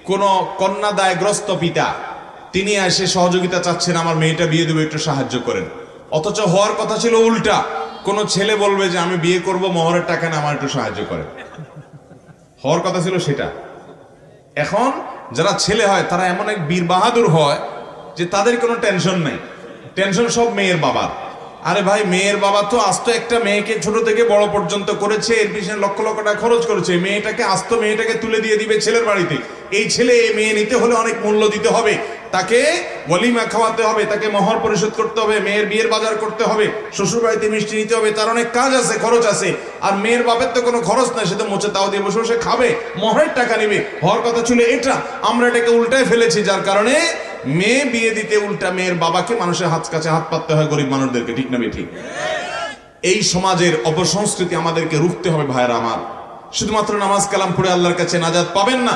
কোন কন্যাদায়গ্রস্ত পিতা তিনি এসে সহযোগিতা চাচ্ছেন, আমার মেয়েটা বিয়ে দেবো, একটু সাহায্য করেন। অথচ হওয়ার কথা ছিল উল্টা, কোন ছেলে বলবে যে আমি বিয়ে করব, মোহরের টাকা না, আমার একটু সাহায্য করেন। হওয়ার কথা ছিল সেটা। এখন যারা ছেলে হয় তারা এমন এক বীর বাহাদুর হয় যে তাদের কোনো টেনশন নেই, টেনশন সব মেয়ের বাবার। আরে ভাই, মেয়ের বাবা তো আস্ত একটা মেয়েকে ছোট থেকে বড় পর্যন্ত করেছে, এর পিছনে লক্ষ লক্ষ টাকা খরচ করেছে, মেয়েটাকে আস্ত মেয়েটাকে তুলে দিয়ে দিবে ছেলের বাড়িতে। এই ছেলে এই মেয়ে নিতে হলে অনেক মূল্য দিতে হবে, তাকে ওয়ালিমা খাওয়াতে হবে, তাকে মোহর পরিশোধ করতে হবে, মেয়ের বিয়ের বাজার করতে হবে, শ্বশুর বাড়িতে মিষ্টি নিতে হবে, তার অনেক কাজ আছে, খরচ আছে। আর মেয়ের বাপের তো কোনো খরচ নাই, সে তো মোচে তাও দিয়ে বসে বসে খাবে, মোহরের টাকা নিবে। হওয়ার কথা ছিল এটা, আমরা এটাকে উল্টায় ফেলেছি, যার কারণে মেয়ে বিয়ে দিতে উল্টা মেয়ের বাবাকে মানুষের হাত কাছে হাত পাততে হয়, গরিব মানুষদেরকে। ঠিক না ঠিক? এই সমাজের অপসংস্কৃতি আমাদেরকে রুখতে হবে ভাইরা আমার। শুধুমাত্র নামাজ কালাম পড়ে আল্লাহর কাছে নাজাত পাবেন না।